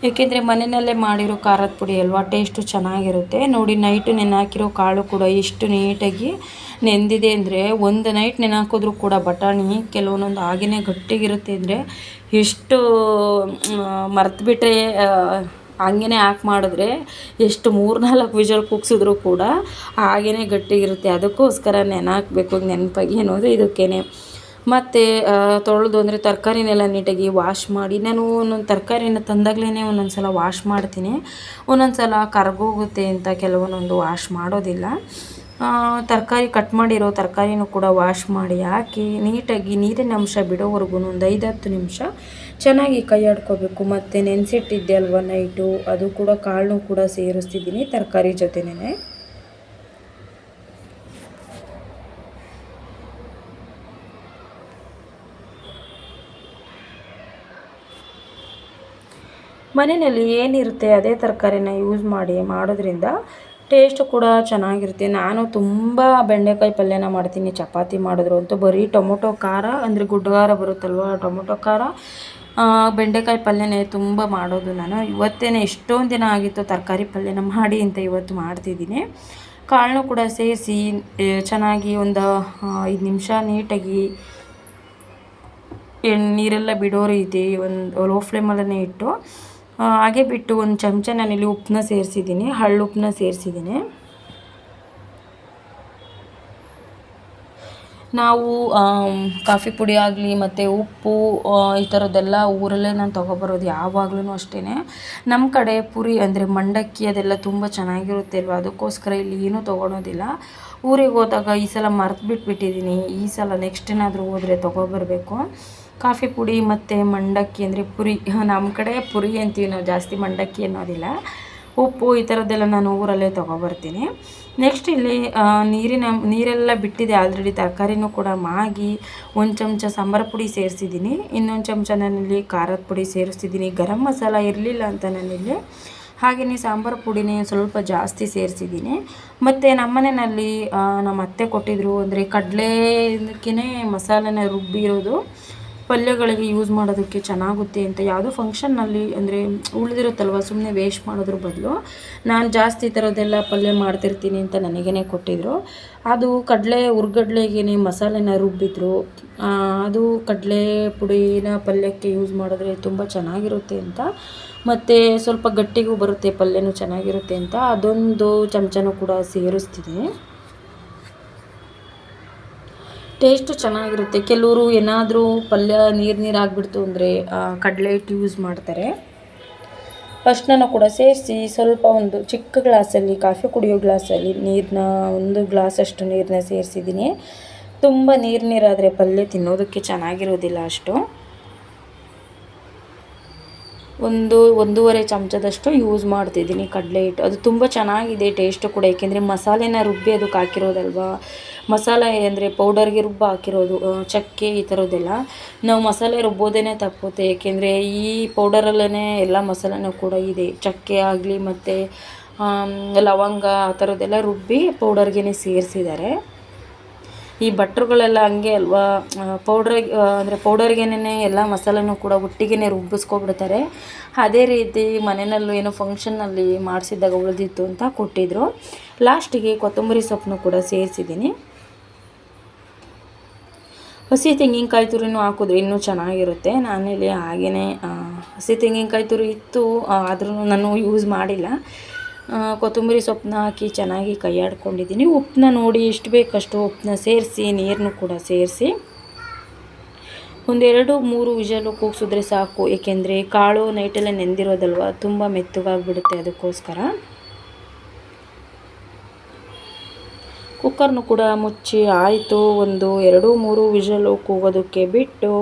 ಏಕೆಂದರೆ ಮನೆಯಲ್ಲೇ ಮಾಡಿರೋ ಖಾರದ ಪುಡಿ ಅಲ್ವಾ, ಟೇಸ್ಟು ಚೆನ್ನಾಗಿರುತ್ತೆ. ನೋಡಿ ನೈಟು ನೆನೆಹಾಕಿರೋ ಕಾಳು ಕೂಡ ಎಷ್ಟು ನೀಟಾಗಿ ನೆಂದಿದೆ ಅಂದರೆ, ಒಂದು ನೈಟ್ ನೆನೆಹಾಕಿದ್ರೂ ಕೂಡ ಬಟಾಣಿ ಕೆಲವೊಂದೊಂದು ಹಾಗೆಯೇ ಗಟ್ಟಿಗಿರುತ್ತೆ. ಅಂದರೆ ಎಷ್ಟು ಮರೆತುಬಿಟ್ರೆ ಹಂಗೇ ಹಾಕಿ ಮಾಡಿದ್ರೆ ಎಷ್ಟು 3-4 ವಿಷಲ್ ಕೂಗ್ಸಿದ್ರು ಕೂಡ ಹಾಗೆಯೇ ಗಟ್ಟಿಗಿರುತ್ತೆ. ಅದಕ್ಕೋಸ್ಕರ ನೆನೆಹಾಕಬೇಕು ನೆನಪಾಗಿ ಅನ್ನೋದು ಇದಕ್ಕೇ. ಮತ್ತು ತೊಳೆದು ಅಂದರೆ ತರಕಾರಿನೆಲ್ಲ ನೀಟಾಗಿ ವಾಶ್ ಮಾಡಿ, ನಾನು ಒಂದೊಂದು ತರಕಾರಿನ ತಂದಾಗಲೇ ಒಂದೊಂದು ಸಲ ವಾಶ್ ಮಾಡ್ತೀನಿ. ಒಂದೊಂದು ಸಲ ಕರ್ಗೋಗುತ್ತೆ ಅಂತ ಕೆಲವೊಂದೊಂದು ವಾಶ್ ಮಾಡೋದಿಲ್ಲ. ತರಕಾರಿ ಕಟ್ ಮಾಡಿರೋ ತರಕಾರಿನೂ ಕೂಡ ವಾಶ್ ಮಾಡಿ ಹಾಕಿ ನೀಟಾಗಿ ನೀರಿನ ಅಂಶ ಬಿಡೋವರೆಗೂ ಒಂದು 5-10 ನಿಮಿಷ ಚೆನ್ನಾಗಿ ಕೈ ಆಡ್ಕೋಬೇಕು. ಮತ್ತು ನೆನೆಸಿಟ್ಟಿದ್ದೆ ಅಲ್ವ ನೈಟು, ಅದು ಕೂಡ ಕಾಳನ್ನೂ ಕೂಡ ಸೇರಿಸ್ತಿದ್ದೀನಿ ತರಕಾರಿ ಜೊತೆನೇ. ಮನೆಯಲ್ಲಿ ಏನಿರುತ್ತೆ ಅದೇ ತರಕಾರಿನ ಯೂಸ್ ಮಾಡೋದ್ರಿಂದ ಟೇಸ್ಟು ಕೂಡ ಚೆನ್ನಾಗಿರುತ್ತೆ. ನಾನು ತುಂಬ ಬೆಂಡೆಕಾಯಿ ಪಲ್ಯನ ಮಾಡ್ತೀನಿ. ಚಪಾತಿ ಮಾಡಿದ್ರು ಅಂತೂ ಬರೀ ಟೊಮೊಟೊ ಖಾರ ಅಂದರೆ ಗುಡ್ಡಗಾರ ಬರುತ್ತಲ್ವ, ಟೊಮೊಟೊ ಖಾರ ಬೆಂಡೆಕಾಯಿ ಪಲ್ಯನೇ ತುಂಬ ಮಾಡೋದು ನಾನು. ಇವತ್ತೇನೆ ಎಷ್ಟೊಂದು ದಿನ ಆಗಿತ್ತು ತರಕಾರಿ ಪಲ್ಯನ ಮಾಡಿ ಅಂತ ಇವತ್ತು ಮಾಡ್ತಿದ್ದೀನಿ. ಕಾಳನ್ನೂ ಕೂಡ ಸೇರಿಸಿ ಚೆನ್ನಾಗಿ ಒಂದು 5 ನಿಮಿಷ ನೀಟಾಗಿ ನೀರೆಲ್ಲ ಬಿಡೋ ರೀತಿ ಒಂದು ಲೋ ಫ್ಲೇಮಲ್ಲೇ ಇಟ್ಟು ಹಾಗೆ ಬಿಟ್ಟು ಒಂದು ಚಮಚ ನಾನಿಲ್ಲಿ ಉಪ್ಪನ್ನ ಸೇರಿಸಿದ್ದೀನಿ, ಹಳ್ಳುಪ್ಪನ್ನ ಸೇರಿಸಿದ್ದೀನಿ. ನಾವು ಕಾಫಿ ಪುಡಿ ಆಗಲಿ ಮತ್ತು ಉಪ್ಪು ಈ ಥರದ್ದೆಲ್ಲ ಊರಲ್ಲೇ ನಾನು ತೊಗೊಬರೋದು ಯಾವಾಗ್ಲೂ ಅಷ್ಟೇ. ನಮ್ಮ ಕಡೆ ಪುರಿ ಅಂದರೆ ಮಂಡಕ್ಕಿ ಅದೆಲ್ಲ ತುಂಬ ಚೆನ್ನಾಗಿರುತ್ತೆ ಅಲ್ವ, ಅದಕ್ಕೋಸ್ಕರ ಇಲ್ಲಿ ಏನೂ ತೊಗೊಳೋದಿಲ್ಲ. ಊರಿಗೆ ಹೋದಾಗ ಈ ಸಲ ಮರ್ತು ಬಿಟ್ಬಿಟ್ಟಿದ್ದೀನಿ. ಈ ಸಲ ನೆಕ್ಸ್ಟ್ ಏನಾದರೂ ಹೋದರೆ ತೊಗೊಬರ್ಬೇಕು. ಕಾಫಿ ಪುಡಿ ಮತ್ತು ಮಂಡಕ್ಕಿ ಅಂದರೆ ಪುರಿ, ನಮ್ಮ ಕಡೆ ಪುರಿ ಅಂತೀವಿ ನಾವು, ಜಾಸ್ತಿ ಮಂಡಕ್ಕಿ ಅನ್ನೋದಿಲ್ಲ. ಉಪ್ಪು ಈ ಥರದ್ದೆಲ್ಲ ನಾನು ಊರಲ್ಲೇ ತೊಗೊಬರ್ತೀನಿ. ನೆಕ್ಸ್ಟ್ ಇಲ್ಲಿ ನೀರೆಲ್ಲ ಬಿಟ್ಟಿದೆ ಆಲ್ರೆಡಿ, ತರಕಾರಿನೂ ಕೂಡ ಮಾಗಿ ಒಂದು ಚಮಚ ಸಾಂಬಾರು ಪುಡಿ ಸೇರಿಸಿದ್ದೀನಿ, ಇನ್ನೊಂದು ಚಮಚ ನಾನಿಲ್ಲಿ ಖಾರದ ಪುಡಿ ಸೇರಿಸ್ತಿದ್ದೀನಿ. ಗರಂ ಮಸಾಲ ಇರಲಿಲ್ಲ ಅಂತ ನಾನಿಲ್ಲಿ ಹಾಗೆಯೇ ಸಾಂಬಾರು ಪುಡಿನೇ ಸ್ವಲ್ಪ ಜಾಸ್ತಿ ಸೇರಿಸಿದ್ದೀನಿ. ಮತ್ತು ನಮ್ಮನೆಯಲ್ಲಿ ನಮ್ಮ ಅತ್ತೆ ಕೊಟ್ಟಿದ್ದರು, ಅಂದರೆ ಕಡಲೆದಕ್ಕೇ ಮಸಾಲೆನ ರುಬ್ಬಿರೋದು ಪಲ್ಯಗಳಿಗೆ ಯೂಸ್ ಮಾಡೋದಕ್ಕೆ ಚೆನ್ನಾಗುತ್ತೆ ಅಂತ. ಯಾವುದೋ ಫಂಕ್ಷನ್ನಲ್ಲಿ ಅಂದರೆ ಉಳಿದಿರುತ್ತಲ್ವ, ಸುಮ್ಮನೆ ವೇಸ್ಟ್ ಮಾಡೋದ್ರ ಬದಲು ನಾನು ಜಾಸ್ತಿ ಈ ಥರದ್ದೆಲ್ಲ ಪಲ್ಯ ಮಾಡ್ತಿರ್ತೀನಿ ಅಂತ ನನಗೇ ಕೊಟ್ಟಿದ್ದರು. ಅದು ಹುರ್ಗಡ್ಲೆಗೇ ಮಸಾಲೆನ ರುಬ್ಬಿದ್ರು. ಅದು ಕಡಲೆ ಪುಡಿನ ಪಲ್ಯಕ್ಕೆ ಯೂಸ್ ಮಾಡಿದ್ರೆ ತುಂಬ ಚೆನ್ನಾಗಿರುತ್ತೆ ಅಂತ, ಮತ್ತು ಸ್ವಲ್ಪ ಗಟ್ಟಿಗೂ ಬರುತ್ತೆ, ಪಲ್ಯನೂ ಚೆನ್ನಾಗಿರುತ್ತೆ ಅಂತ ಅದೊಂದು ಚಮಚನೂ ಕೂಡ ಸೇರಿಸ್ತೀನಿ. ಟೇಸ್ಟು ಚೆನ್ನಾಗಿರುತ್ತೆ. ಕೆಲವರು ಏನಾದರೂ ಪಲ್ಯ ನೀರು ಆಗಿಬಿಡ್ತು ಅಂದರೆ ಕಡಲೆ ಹಿಟ್ಟು ಯೂಸ್ ಮಾಡ್ತಾರೆ. ಅಷ್ಟನ್ನು ಕೂಡ ಸೇರಿಸಿ ಸ್ವಲ್ಪ ಒಂದು ಚಿಕ್ಕ ಗ್ಲಾಸಲ್ಲಿ, ಕಾಫಿ ಕುಡಿಯೋ ಗ್ಲಾಸಲ್ಲಿ ನೀರನ್ನ 1 ಗ್ಲಾಸಷ್ಟು ನೀರನ್ನ ಸೇರಿಸಿದ್ದೀನಿ. ತುಂಬ ನೀರಾದರೆ ಪಲ್ಯ ತಿನ್ನೋದಕ್ಕೆ ಚೆನ್ನಾಗಿರೋದಿಲ್ಲ ಅಷ್ಟು. 1-1.5 ಚಮಚದಷ್ಟು ಯೂಸ್ ಮಾಡ್ತಿದ್ದೀನಿ ಕಡಲೆ ಹಿಟ್ಟು. ಅದು ತುಂಬ ಚೆನ್ನಾಗಿದೆ ಟೇಸ್ಟು ಕೂಡ, ಏಕೆಂದರೆ ಮಸಾಲೆನ ರುಬ್ಬಿ ಅದಕ್ಕೆ ಹಾಕಿರೋದಲ್ವ. ಮಸಾಲೆ ಅಂದರೆ ಪೌಡರ್ಗೆ ಹಾಕಿರೋದು, ಚಕ್ಕೆ ಈ ಥರದ್ದೆಲ್ಲ ನಾವು ಮಸಾಲೆ ರುಬ್ಬೋದೇ ತಪ್ಪುತ್ತೆ. ಏಕೆಂದರೆ ಈ ಪೌಡರಲ್ಲೇ ಎಲ್ಲ ಮಸಾಲೆನೂ ಕೂಡ ಇದೆ. ಚಕ್ಕೆ ಆಗಲಿ ಮತ್ತು ಲವಂಗ ಆ ಥರದ್ದೆಲ್ಲ ರುಬ್ಬಿ ಪೌಡರ್ಗೆ ಸೇರಿಸಿದ್ದಾರೆ. ಈ ಭಟ್ರುಗಳೆಲ್ಲ ಹಂಗೆ ಅಲ್ವಾ, ಅಂದರೆ ಪೌಡರ್ಗೆನೇ ಎಲ್ಲ ಮಸಾಲೆನೂ ಕೂಡ ಒಟ್ಟಿಗೆ ರುಬ್ಬಿಸ್ಕೊಬಿಡ್ತಾರೆ. ಅದೇ ರೀತಿ ಮನೆಯಲ್ಲೂ ಏನೋ ಫಂಕ್ಷನ್ನಲ್ಲಿ ಮಾಡಿಸಿದ್ದಾಗ ಉಳಿದಿತ್ತು ಅಂತ ಕೊಟ್ಟಿದ್ದರು. ಲಾಸ್ಟಿಗೆ ಕೊತ್ತಂಬರಿ ಸೊಪ್ಪನ್ನು ಕೂಡ ಸೇರಿಸಿದ್ದೀನಿ. ಹಸಿ ತೆಂಗಿನಕಾಯಿ ತುರಿನೂ ಹಾಕಿದ್ರೆ ಇನ್ನೂ ಚೆನ್ನಾಗಿರುತ್ತೆ. ನಾನಿಲ್ಲಿ ಹಾಗೆಯೇ ಹಸಿ ತೆಂಗಿನಕಾಯಿ ತುರಿ ಇತ್ತು, ಆದ್ರೂ ನಾನು ಯೂಸ್ ಮಾಡಿಲ್ಲ. ಕೊತ್ತಂಬರಿ ಸೊಪ್ಪನ್ನ ಹಾಕಿ ಚೆನ್ನಾಗಿ ಕೈ ಆಡ್ಕೊಂಡಿದ್ದೀನಿ. ಉಪ್ಪನ್ನ ನೋಡಿ ಎಷ್ಟು ಬೇಕಷ್ಟು ಉಪ್ಪನ್ನ ಸೇರಿಸಿ, ನೀರನ್ನು ಕೂಡ ಸೇರಿಸಿ 1-2-3 ವಿಷಲು ಕೂಗಿಸಿದ್ರೆ ಸಾಕು. ಏಕೆಂದರೆ ಕಾಳು ನೈಟಲ್ಲೇ ನೆಂದಿರೋದಲ್ವ, ತುಂಬ ಮೆತ್ತಗಾಗ್ಬಿಡುತ್ತೆ. ಅದಕ್ಕೋಸ್ಕರ ಕುಕ್ಕರ್ನು ಕೂಡ ಮುಚ್ಚಿ ಆಯಿತು. 1-2-3 ವಿಷಲು ಕೂಗೋದಕ್ಕೆ ಬಿಟ್ಟು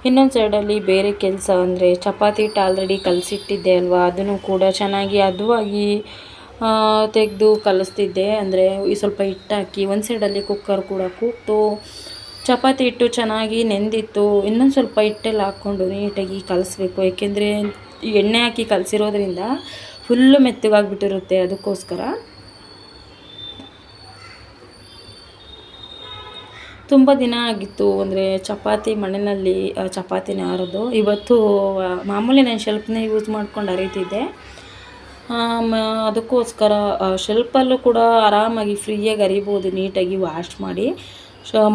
ಇನ್ನೊಂದು ಸೈಡಲ್ಲಿ ಬೇರೆ ಕೆಲಸ ಅಂದರೆ ಚಪಾತಿ ಹಿಟ್ಟು ಆಲ್ರೆಡಿ ಕಲಸಿಟ್ಟಿದ್ದೆ ಅಲ್ವಾ, ಅದನ್ನು ಕೂಡ ಚೆನ್ನಾಗಿ ಹದವಾಗಿ ತೆಗೆದು ಕಲಿಸ್ತಿದ್ದೆ. ಅಂದರೆ ಈ ಸ್ವಲ್ಪ ಹಿಟ್ಟು ಹಾಕಿ ಒಂದು ಸೈಡಲ್ಲಿ ಕುಕ್ಕರ್ ಕೂಡ ಕೂಗ್ತು. ಚಪಾತಿ ಹಿಟ್ಟು ಚೆನ್ನಾಗಿ ನೆಂದಿತ್ತು. ಇನ್ನೊಂದು ಸ್ವಲ್ಪ ಹಿಟ್ಟೆಲ್ಲ ಹಾಕ್ಕೊಂಡು ನೀಟಾಗಿ ಕಲಿಸ್ಬೇಕು. ಏಕೆಂದರೆ ಎಣ್ಣೆ ಹಾಕಿ ಕಲಸಿರೋದ್ರಿಂದ ಫುಲ್ಲು ಮೆತ್ತಗಾಗ್ಬಿಟ್ಟಿರುತ್ತೆ. ಅದಕ್ಕೋಸ್ಕರ ತುಂಬ ದಿನ ಆಗಿತ್ತು ಅಂದರೆ ಚಪಾತಿ ಮಣ್ಣಿನಲ್ಲಿ ಚಪಾತಿನ ಅರೆದು. ಇವತ್ತು ಮಾಮೂಲಿ ನಾನು ಶೆಲ್ಫ್ನೇ ಯೂಸ್ ಮಾಡ್ಕೊಂಡು ಅರಿತಿದ್ದೆ. ಅದಕ್ಕೋಸ್ಕರ ಶೆಲ್ಫಲ್ಲೂ ಕೂಡ ಆರಾಮಾಗಿ ಫ್ರೀಯಾಗಿ ಅರಿಬೋದು, ನೀಟಾಗಿ ವಾಶ್ ಮಾಡಿ.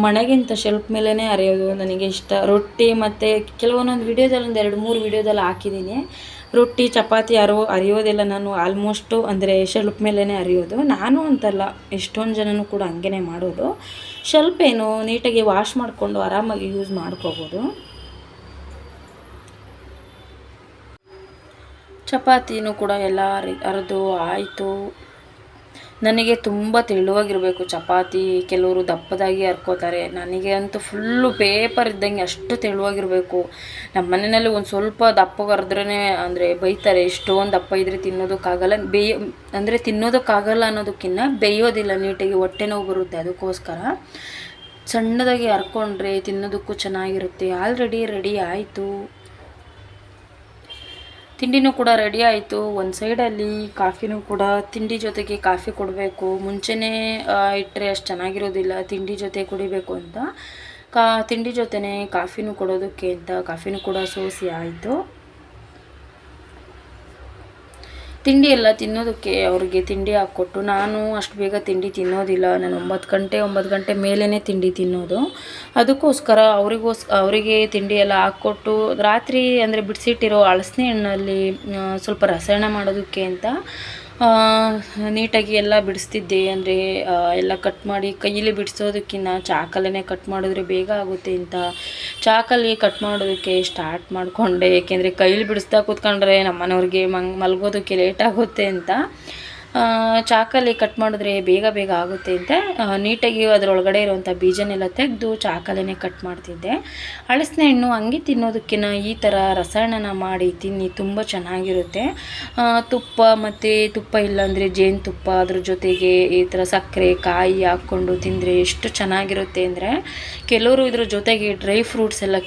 ಮಣೆಗಿಂತ ಶೆಲ್ಫ್ ಮೇಲೇ ಅರೆಯೋದು ನನಗೆ ಇಷ್ಟ. ರೊಟ್ಟಿ ಮತ್ತು ಕೆಲವೊಂದೊಂದು ವೀಡಿಯೋದಲ್ಲಿ 2-3 ವೀಡಿಯೋದಲ್ಲಿ ಹಾಕಿದ್ದೀನಿ. ರೊಟ್ಟಿ ಚಪಾತಿ ಅರಿಯೋದೆಲ್ಲ ನಾನು ಆಲ್ಮೋಸ್ಟು ಅಂದರೆ ಶೆಲ್ಪ್ ಮೇಲೇ ಅರಿಯೋದು. ನಾನು ಅಂತಲ್ಲ, ಎಷ್ಟೊಂದು ಜನನೂ ಕೂಡ ಹಂಗೆ ಮಾಡೋದು. ಸ್ವಲ್ಪ ಏನು ನೀಟಾಗಿ ವಾಶ್ ಮಾಡಿಕೊಂಡು ಆರಾಮಾಗಿ ಯೂಸ್ ಮಾಡ್ಕೋಬೋದು. ಚಪಾತಿನೂ ಕೂಡ ಎಲ್ಲ ಅರೆದು ಆಯಿತು. ನನಗೆ ತುಂಬ ತೆಳುವಾಗಿರಬೇಕು ಚಪಾತಿ. ಕೆಲವರು ದಪ್ಪದಾಗಿ ಹರ್ಕೋತಾರೆ, ನನಗೆ ಅಂತೂ ಫುಲ್ಲು ಪೇಪರ್ ಇದ್ದಂಗೆ ಅಷ್ಟು ತೆಳುವಾಗಿರಬೇಕು. ನಮ್ಮ ಮನೆಯಲ್ಲಿ ಒಂದು ಸ್ವಲ್ಪ ದಪ್ಪಗೆ ಹರಿದ್ರೇ ಅಂದರೆ ಬೈತಾರೆ, ಇಷ್ಟೊಂದು ದಪ್ಪ ಇದ್ರೆ ತಿನ್ನೋದಕ್ಕಾಗಲ್ಲ. ಅಂದರೆ ತಿನ್ನೋದಕ್ಕಾಗಲ್ಲ ಅನ್ನೋದಕ್ಕಿಂತ ಬೇಯೋದಿಲ್ಲ, ನೀಟಾಗಿ ಹೊಟ್ಟೆ ನೋವು ಬರುತ್ತೆ. ಅದಕ್ಕೋಸ್ಕರ ಸಣ್ಣದಾಗಿ ಹರ್ಕೊಂಡ್ರೆ ತಿನ್ನೋದಕ್ಕೂ ಚೆನ್ನಾಗಿರುತ್ತೆ. ಆಲ್ರೆಡಿ ರೆಡಿ ಆಯಿತು, ತಿಂಡಿನೂ ಕೂಡ ರೆಡಿ ಆಯಿತು. ಒಂದು ಸೈಡಲ್ಲಿ ಕಾಫಿನೂ ಕೂಡ, ತಿಂಡಿ ಜೊತೆಗೆ ಕಾಫಿ ಕೊಡಬೇಕು. ಮುಂಚೆನೇ ಇಟ್ಟರೆ ಅಷ್ಟು ಚೆನ್ನಾಗಿರೋದಿಲ್ಲ, ತಿಂಡಿ ಜೊತೆ ಕುಡಿಬೇಕು ಅಂತ ತಿಂಡಿ ಜೊತೆನೇ ಕಾಫಿನೂ ಕೊಡೋದಕ್ಕೆ ಅಂತ ಕಾಫಿನೂ ಕೂಡ ಸೋಸಿ ಆಯಿತು. ತಿಂಡಿ ಎಲ್ಲ ತಿನ್ನೋದಕ್ಕೆ ಅವ್ರಿಗೆ ತಿಂಡಿ ಹಾಕ್ಕೊಟ್ಟು, ನಾನು ಅಷ್ಟು ಬೇಗ ತಿಂಡಿ ತಿನ್ನೋದಿಲ್ಲ. ನಾನು 9 ಗಂಟೆ ಮೇಲೇ ತಿಂಡಿ ತಿನ್ನೋದು. ಅದಕ್ಕೋಸ್ಕರ ಅವರಿಗೆ ತಿಂಡಿ ಎಲ್ಲ ಹಾಕ್ಕೊಟ್ಟು, ರಾತ್ರಿ ಅಂದರೆ ಬಿಡಿಸಿಟ್ಟಿರೋ ಹಲಸಿನ ಹಣ್ಣಲ್ಲಿ ಸ್ವಲ್ಪ ರಸಾಯನ ಮಾಡೋದಕ್ಕೆ ಅಂತ ನೀಟಾಗಿ ಎಲ್ಲ ಬಿಡಿಸ್ತಿದ್ದೆ. ಅಂದರೆ ಎಲ್ಲ ಕಟ್ ಮಾಡಿ ಕೈಯಲ್ಲಿ ಬಿಡಿಸೋದಕ್ಕಿಂತ ಚಾಕಲ್ಲೇ ಕಟ್ ಮಾಡಿದ್ರೆ ಬೇಗ ಆಗುತ್ತೆ ಅಂತ ಚಾಕಲ್ಲಿ ಕಟ್ ಮಾಡೋದಕ್ಕೆ ಸ್ಟಾರ್ಟ್ ಮಾಡಿಕೊಂಡೆ. ಏಕೆಂದರೆ ಕೈಲಿ ಬಿಡಿಸ್ತಾ ಕೂತ್ಕೊಂಡ್ರೆ ನಮ್ಮ ಮನೆಯವ್ರಿಗೆ ಮಲಗೋದಕ್ಕೆ ಲೇಟ್ ಆಗುತ್ತೆ ಅಂತ ಚಾಕಲ್ಲಿ ಕಟ್ ಮಾಡಿದ್ರೆ ಬೇಗ ಆಗುತ್ತೆ ಅಂತ ನೀಟಾಗಿ ಅದರೊಳಗಡೆ ಇರುವಂಥ ಬೀಜನೆಲ್ಲ ತೆಗೆದು ಚಾಕಲ್ಲೇ ಕಟ್ ಮಾಡ್ತಿದ್ದೆ. ಹಲಸಿನ ಹಣ್ಣು ಹಂಗೆ ತಿನ್ನೋದಕ್ಕಿಂತ ಈ ಥರ ರಸಾಯನ ಮಾಡಿ ತಿನ್ನಿ, ತುಂಬ ಚೆನ್ನಾಗಿರುತ್ತೆ. ತುಪ್ಪ ಇಲ್ಲಾಂದರೆ ಜೇನುತುಪ್ಪ, ಅದ್ರ ಜೊತೆಗೆ ಈ ಥರ ಸಕ್ಕರೆ ಕಾಯಿ ಹಾಕ್ಕೊಂಡು ತಿಂದರೆ ಎಷ್ಟು ಚೆನ್ನಾಗಿರುತ್ತೆ ಅಂದರೆ, ಕೆಲವರು ಇದ್ರ ಜೊತೆಗೆ ಡ್ರೈ ಫ್ರೂಟ್ಸ್ ಎಲ್ಲ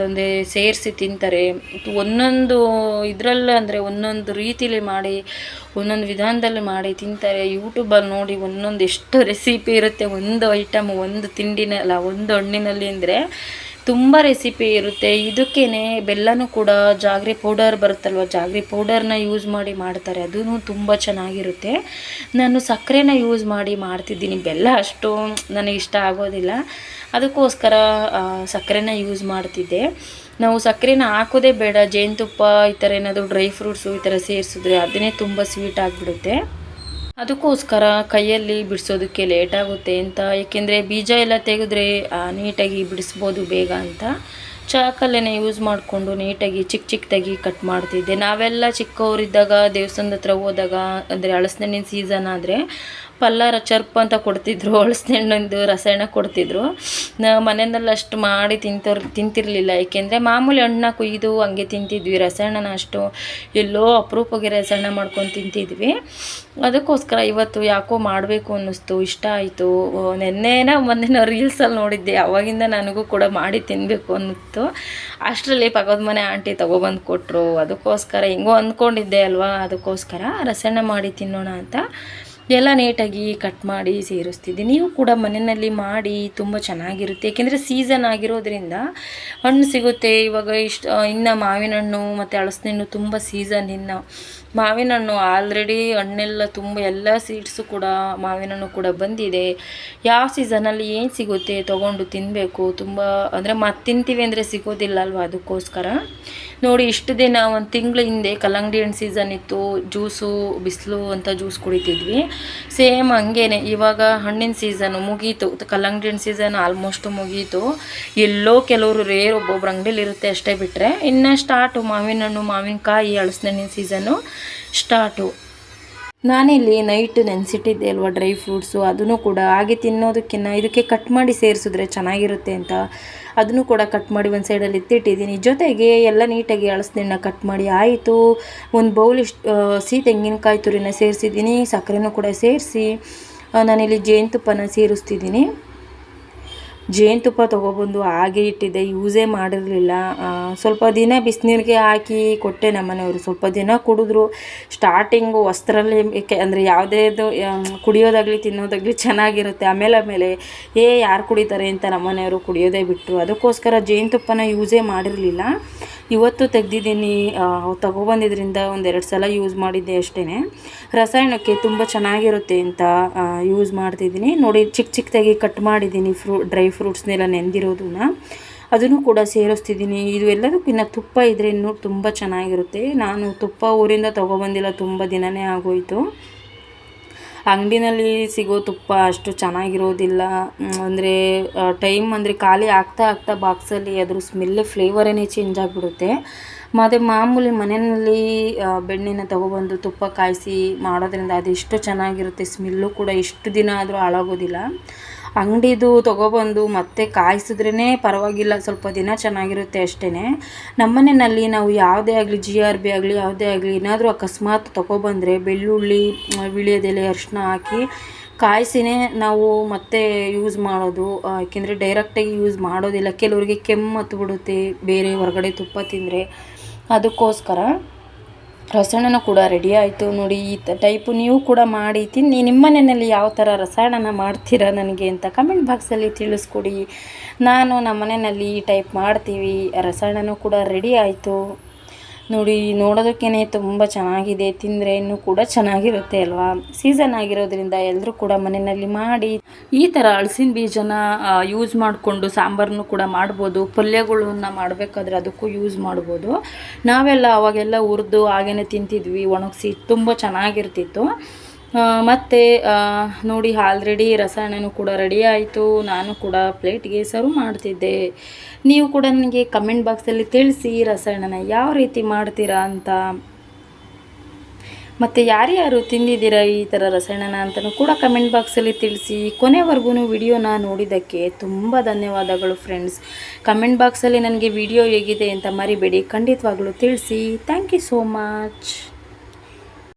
ಅಂದರೆ ಸೇರಿಸಿ ತಿಂತಾರೆ. ಒಂದೊಂದು ಇದರಲ್ಲಿ ಅಂದರೆ ಒಂದೊಂದು ರೀತಿಲಿ ಮಾಡಿ, ಒಂದೊಂದು ವಿಧಾನದಲ್ಲಿ ಮಾಡಿ ತಿಂತಾರೆ. ಯೂಟ್ಯೂಬಲ್ಲಿ ನೋಡಿ ಒಂದೊಂದು ಎಷ್ಟು ರೆಸಿಪಿ ಇರುತ್ತೆ. ಒಂದು ಐಟಮ್, ಒಂದು ತಿಂಡಿನಲ್ಲ, ಒಂದು ಹಣ್ಣಿನಲ್ಲಿ ಅಂದರೆ ತುಂಬ ರೆಸಿಪಿ ಇರುತ್ತೆ. ಇದಕ್ಕೇ ಬೆಲ್ಲನೂ ಕೂಡ ಜಾಗ್ರಿ ಪೌಡರ್ ಬರುತ್ತಲ್ವ, ಜಾಗ್ರಿ ಪೌಡರ್ನ ಯೂಸ್ ಮಾಡಿ ಮಾಡ್ತಾರೆ. ಅದೂ ತುಂಬ ಚೆನ್ನಾಗಿರುತ್ತೆ. ನಾನು ಸಕ್ಕರೆನ ಯೂಸ್ ಮಾಡಿ ಮಾಡ್ತಿದ್ದೀನಿ, ಬೆಲ್ಲ ಅಷ್ಟು ನನಗೆ ಇಷ್ಟ ಆಗೋದಿಲ್ಲ. ಅದಕ್ಕೋಸ್ಕರ ಸಕ್ಕರೆನ ಯೂಸ್ ಮಾಡ್ತಿದ್ದೆ. ನಾವು ಸಕ್ಕರೆನ ಹಾಕೋದೇ ಬೇಡ, ಜೇನುತುಪ್ಪ ಈ ಥರ ಏನಾದರೂ ಡ್ರೈ ಫ್ರೂಟ್ಸು ಈ ಥರ ಸೇರಿಸಿದ್ರೆ ಅದನ್ನೇ ತುಂಬ ಸ್ವೀಟ್ ಆಗಿಬಿಡುತ್ತೆ. ಅದಕ್ಕೋಸ್ಕರ ಕೈಯಲ್ಲಿ ಬಿಡಿಸೋದಕ್ಕೆ ಲೇಟಾಗುತ್ತೆ ಅಂತ, ಏಕೆಂದರೆ ಬೀಜ ಎಲ್ಲ ತೆಗೆದ್ರೆ ನೀಟಾಗಿ ಬಿಡಿಸ್ಬೋದು ಬೇಗ ಅಂತ ಚಾಕಲ್ಲೇ ಯೂಸ್ ಮಾಡಿಕೊಂಡು ನೀಟಾಗಿ ಚಿಕ್ಕದಾಗಿ ಕಟ್ ಮಾಡ್ತಿದ್ದೆ. ನಾವೆಲ್ಲ ಚಿಕ್ಕವರಿದ್ದಾಗ ದೇವಸ್ಥಾನದ ಹತ್ರ ಹೋದಾಗ, ಅಂದರೆ ಹಲಸಿನ ಹಣ್ಣಿನ ಸೀಸನ್ ಆದರೆ ಪಲ್ಲಾರ ಚರ್ಪ್ ಅಂತ ಕೊಡ್ತಿದ್ರು, ಹಲಸಿನ ಹಣ್ಣಿಂದು ರಸಾಯನ ಕೊಡ್ತಿದ್ರು. ಮನೆಯಲ್ಲಿ ಅಷ್ಟು ಮಾಡಿ ತಿಂತಿರಲಿಲ್ಲ, ಏಕೆಂದರೆ ಮಾಮೂಲಿ ಹಣ್ಣನ್ನ ಕೊಯ್ದು ಹಂಗೆ ತಿಂತಿದ್ವಿ. ರಸಾಯನ ಅಷ್ಟು ಎಲ್ಲೋ ಅಪರೂಪಕ್ಕೆ ರಸಾಯನ ಮಾಡ್ಕೊಂಡು ತಿಂತಿದ್ವಿ. ಅದಕ್ಕೋಸ್ಕರ ಇವತ್ತು ಯಾಕೋ ಮಾಡಬೇಕು ಅನ್ನಿಸ್ತು, ಇಷ್ಟ ಆಯಿತು. ಮೊನ್ನೆ ರೀಲ್ಸಲ್ಲಿ ನೋಡಿದ್ದೆ, ಅವಾಗಿಂದ ನನಗೂ ಕೂಡ ಮಾಡಿ ತಿನ್ನಬೇಕು ಅನ್ನಿಸ್ತು. ಅಷ್ಟರಲ್ಲಿ ಪಕ್ಕದ ಮನೆ ಆಂಟಿ ತೊಗೊಬಂದು ಕೊಟ್ಟರು. ಅದಕ್ಕೋಸ್ಕರ ಹೆಂಗೋ ಅಂದ್ಕೊಂಡಿದ್ದೆ ಅಲ್ವಾ, ಅದಕ್ಕೋಸ್ಕರ ರಸಾಯನ ಮಾಡಿ ತಿನ್ನೋಣ ಅಂತ ಎಲ್ಲ ನೀಟಾಗಿ ಕಟ್ ಮಾಡಿ ಸೇರಿಸ್ತಿದ್ದೆ. ನೀವು ಕೂಡ ಮನೆಯಲ್ಲಿ ಮಾಡಿ, ತುಂಬ ಚೆನ್ನಾಗಿರುತ್ತೆ. ಏಕೆಂದರೆ ಸೀಸನ್ ಆಗಿರೋದ್ರಿಂದ ಹಣ್ಣು ಸಿಗುತ್ತೆ. ಇವಾಗ ಇನ್ನು ಮಾವಿನ ಹಣ್ಣು ಮತ್ತು ಹಲಸಿನ ಹಣ್ಣು ತುಂಬ ಸೀಸನ್. ಇನ್ನು ಮಾವಿನ ಹಣ್ಣು ಆಲ್ರೆಡಿ ಹಣ್ಣೆಲ್ಲ ತುಂಬ, ಎಲ್ಲ ಸೀಡ್ಸು ಕೂಡ ಮಾವಿನ ಹಣ್ಣು ಕೂಡ ಬಂದಿದೆ. ಯಾವ ಸೀಸನಲ್ಲಿ ಏನು ಸಿಗುತ್ತೆ ತೊಗೊಂಡು ತಿನ್ನಬೇಕು. ತುಂಬ ಅಂದರೆ ಮತ್ತೆ ತಿಂತೀವಿ ಅಂದರೆ ಸಿಗೋದಿಲ್ಲ ಅಲ್ವ, ಅದಕ್ಕೋಸ್ಕರ ನೋಡಿ ಇಷ್ಟು ದಿನ ಒಂದು ತಿಂಗಳ ಹಿಂದೆ ಕಲ್ಲಂಗಡಿ ಹಣ್ಣು ಸೀಸನ್ ಇತ್ತು, ಜ್ಯೂಸು ಬಿಸಿಲು ಅಂತ ಜ್ಯೂಸ್ ಕುಡಿತಿದ್ವಿ. ಸೇಮ್ ಹಂಗೇನೆ ಇವಾಗ ಹಣ್ಣಿನ ಸೀಸನು ಮುಗೀತು, ಕಲ್ಲಂಗಡಿ ಹಣ್ಣು ಸೀಸನ್ ಆಲ್ಮೋಸ್ಟ್ ಮುಗೀತು. ಎಲ್ಲೋ ಕೆಲವರು ರೇರ್ ಒಬ್ಬೊಬ್ರು ಅಂಗಡಿಲಿ ಇರುತ್ತೆ ಅಷ್ಟೇ, ಬಿಟ್ಟರೆ ಇನ್ನು ಸ್ಟಾರ್ಟು ಮಾವಿನ ಹಣ್ಣು, ಮಾವಿನಕಾಯಿ, ಹಲಸಿನ ಹಣ್ಣಿನ ಸೀಸನ್ನು ಸ್ಟಾರ್ಟು. ನಾನಿಲ್ಲಿ ನೈಟ್ ನೆನೆಸಿಟ್ಟಿದ್ದೆ ಅಲ್ವಾ ಡ್ರೈ ಫ್ರೂಟ್ಸು, ಅದನ್ನು ಕೂಡ ಹಾಗೆ ತಿನ್ನೋದಕ್ಕಿಂತ ಇದಕ್ಕೆ ಕಟ್ ಮಾಡಿ ಸೇರಿಸಿದ್ರೆ ಚೆನ್ನಾಗಿರುತ್ತೆ ಅಂತ ಅದನ್ನು ಕೂಡ ಕಟ್ ಮಾಡಿ ಒಂದು ಸೈಡಲ್ಲಿ ಎತ್ತಿಟ್ಟಿದ್ದೀನಿ. ಜೊತೆಗೆ ಎಲ್ಲ ನೀಟಾಗಿ ಹಲಸಿನ ಹಣ್ಣು ಕಟ್ ಮಾಡಿ ಆಯಿತು. ಒಂದು ಬೌಲ್ ಸಿಹಿ ತೆಂಗಿನಕಾಯಿ ತುರಿನ ಸೇರಿಸಿದ್ದೀನಿ, ಸಕ್ಕರೆನೂ ಕೂಡ ಸೇರಿಸಿ ನಾನಿಲ್ಲಿ ಜೇನುತುಪ್ಪನ ಸೇರಿಸ್ತಿದ್ದೀನಿ. ಜೇನುತುಪ್ಪ ತೊಗೊಬಂದು ಹಾಗೆ ಇಟ್ಟಿದ್ದೆ, ಯೂಸೇ ಮಾಡಿರಲಿಲ್ಲ. ಸ್ವಲ್ಪ ದಿನ ಬಿಸಿನೀರಿಗೆ ಹಾಕಿ ಕೊಟ್ಟೆ ನಮ್ಮನೆಯವರು, ಸ್ವಲ್ಪ ದಿನ ಕುಡಿದ್ರು. ಸ್ಟಾರ್ಟಿಂಗು ವಸ್ತ್ರಲ್ಲಿ ಅಂದರೆ ಯಾವುದೇದು ಕುಡಿಯೋದಾಗಲಿ ತಿನ್ನೋದಾಗಲಿ ಚೆನ್ನಾಗಿರುತ್ತೆ. ಆಮೇಲೆ ಯಾರು ಕುಡಿತಾರೆ ಅಂತ ನಮ್ಮನೆಯವರು ಕುಡಿಯೋದೇ ಬಿಟ್ಟರು. ಅದಕ್ಕೋಸ್ಕರ ಜೇನುತುಪ್ಪನ ಯೂಸೇ ಮಾಡಿರಲಿಲ್ಲ. ಇವತ್ತು ತೆಗೆದಿದ್ದೀನಿ, ತೊಗೊಬಂದಿದ್ರಿಂದ 1-2 ಸಲ ಯೂಸ್ ಮಾಡಿದ್ದೆ ಅಷ್ಟೇ. ರಸಾಯನಕ್ಕೆ ತುಂಬ ಚೆನ್ನಾಗಿರುತ್ತೆ ಅಂತ ಯೂಸ್ ಮಾಡ್ತಿದ್ದೀನಿ. ನೋಡಿ ಚಿಕ್ಕದಾಗಿ ಕಟ್ ಮಾಡಿದ್ದೀನಿ ಡ್ರೈ ಫ್ರೂಟ್ಸ್ನೆಲ್ಲ ನೆಂದಿರೋದನ್ನ. ಅದನ್ನು ಕೂಡ ಸೇರಿಸ್ತಿದ್ದೀನಿ. ಇದು ಎಲ್ಲದಕ್ಕಿಂತ ತುಪ್ಪ ಇದ್ದರೆ ಇನ್ನೂ ತುಂಬ ಚೆನ್ನಾಗಿರುತ್ತೆ. ನಾನು ತುಪ್ಪ ಊರಿಂದ ತೊಗೊಬಂದಿಲ್ಲ, ತುಂಬ ದಿನವೇ ಆಗೋಯಿತು. ಅಂಗಡಿನಲ್ಲಿ ಸಿಗೋ ತುಪ್ಪ ಅಷ್ಟು ಚೆನ್ನಾಗಿರೋದಿಲ್ಲ. ಅಂದರೆ ಟೈಮ್ ಅಂದರೆ ಖಾಲಿ ಆಗ್ತಾ ಆಗ್ತಾ ಬಾಕ್ಸಲ್ಲಿ ಅದ್ರ ಸ್ಮೆಲ್ ಫ್ಲೇವರೇ ಚೇಂಜ್ ಆಗಿಬಿಡುತ್ತೆ. ಮತ್ತು ಮಾಮೂಲಿ ಮನೆಯಲ್ಲಿ ಬೆಣ್ಣೆನ ತೊಗೊಬಂದು ತುಪ್ಪ ಕಾಯಿಸಿ ಮಾಡೋದ್ರಿಂದ ಅದೆಷ್ಟು ಚೆನ್ನಾಗಿರುತ್ತೆ. ಸ್ಮೆಲ್ಲು ಕೂಡ ಎಷ್ಟು ದಿನ ಆದರೂ ಹಾಳಾಗೋದಿಲ್ಲ. ಅಂಗಡಿದು ತೊಗೊಬಂದು ಮತ್ತೆ ಕಾಯಿಸಿದ್ರೇ ಪರವಾಗಿಲ್ಲ, ಸ್ವಲ್ಪ ದಿನ ಚೆನ್ನಾಗಿರುತ್ತೆ ಅಷ್ಟೇ. ನಮ್ಮನೆಯಲ್ಲಿ ನಾವು ಯಾವುದೇ ಆಗಲಿ GRB ಆಗಲಿ ಯಾವುದೇ ಆಗಲಿ ಏನಾದರೂ ಅಕಸ್ಮಾತ್ ತೊಗೊಬಂದರೆ ಬೆಳ್ಳುಳ್ಳಿ, ವೀಳ್ಯದೆಲೆ, ಅರಿಶಿನ ಹಾಕಿ ಕಾಯಿಸಿನೇ ನಾವು ಮತ್ತೆ ಯೂಸ್ ಮಾಡೋದು. ಏಕೆಂದರೆ ಡೈರೆಕ್ಟಾಗಿ ಯೂಸ್ ಮಾಡೋದಿಲ್ಲ. ಕೆಲವರಿಗೆ ಕೆಮ್ಮು ಹತ್ಬಿಡುತ್ತೆ ಬೇರೆ ಹೊರಗಡೆ ತುಪ್ಪ ತಿಂದರೆ, ಅದಕ್ಕೋಸ್ಕರ. ರಸಾಯನ ಕೂಡ ರೆಡಿ ಆಯಿತು ನೋಡಿ. ಈ ಟೈಪು ನೀವು ಕೂಡ ಮಾಡಿ ತಿನ್ನಿ. ನಿಮ್ಮ ಮನೆಯಲ್ಲಿ ಯಾವ ಥರ ರಸಾಯನ ಮಾಡ್ತೀರಾ ನನಗೆ ಅಂತ ಕಮೆಂಟ್ ಬಾಕ್ಸಲ್ಲಿ ತಿಳಿಸ್ಕೊಡಿ. ನಾನು ನಮ್ಮ ಮನೆಯಲ್ಲಿ ಈ ಟೈಪ್ ಮಾಡ್ತೀವಿ. ರಸಾಯನನೂ ಕೂಡ ರೆಡಿ ಆಯಿತು ನೋಡಿ. ನೋಡೋದಕ್ಕೇ ತುಂಬ ಚೆನ್ನಾಗಿದೆ, ತಿಂದರೆ ಇನ್ನೂ ಕೂಡ ಚೆನ್ನಾಗಿರುತ್ತೆ ಅಲ್ವಾ. ಸೀಸನ್ ಆಗಿರೋದ್ರಿಂದ ಎಲ್ಲರೂ ಕೂಡ ಮನೆಯಲ್ಲಿ ಮಾಡಿ ಈ ಥರ ಹಲಸಿನ ಬೀಜನ ಯೂಸ್ ಮಾಡಿಕೊಂಡು ಸಾಂಬಾರನ್ನು ಕೂಡ ಮಾಡ್ಬೋದು. ಪಲ್ಯಗಳನ್ನ ಮಾಡಬೇಕಾದ್ರೆ ಅದಕ್ಕೂ ಯೂಸ್ ಮಾಡ್ಬೋದು. ನಾವೆಲ್ಲ ಅವಾಗೆಲ್ಲ ಹುರಿದು ಹಾಗೇ ತಿಂತಿದ್ವಿ ಒಣಗಿಸಿ, ತುಂಬ ಚೆನ್ನಾಗಿರ್ತಿತ್ತು. ಮತ್ತು ನೋಡಿ ಆಲ್ರೆಡಿ ರಸಾಯನನೂ ಕೂಡ ರೆಡಿ ಆಯಿತು. ನಾನು ಕೂಡ ಪ್ಲೇಟ್ಗೆ ಸರ್ವ್ ಮಾಡ್ತಿದ್ದೆ. ನೀವು ಕೂಡ ನನಗೆ ಕಮೆಂಟ್ ಬಾಕ್ಸಲ್ಲಿ ತಿಳಿಸಿ ರಸಾಯನನ ಯಾವ ರೀತಿ ಮಾಡ್ತೀರಾ ಅಂತ. ಮತ್ತು ಯಾರ್ಯಾರು ತಿಂದಿದ್ದೀರಾ ಈ ಥರ ರಸಾಯನ ಅಂತಲೂ ಕೂಡ ಕಮೆಂಟ್ ಬಾಕ್ಸಲ್ಲಿ ತಿಳಿಸಿ. ಕೊನೆವರೆಗೂ ವಿಡಿಯೋನ ನೋಡಿದ್ದಕ್ಕೆ ತುಂಬ ಧನ್ಯವಾದಗಳು ಫ್ರೆಂಡ್ಸ್. ಕಮೆಂಟ್ ಬಾಕ್ಸಲ್ಲಿ ನನಗೆ ವಿಡಿಯೋ ಹೇಗಿದೆ ಅಂತ ಮರಿಬೇಡಿ, ಖಂಡಿತವಾಗ್ಲೂ ತಿಳಿಸಿ. Thank you so much.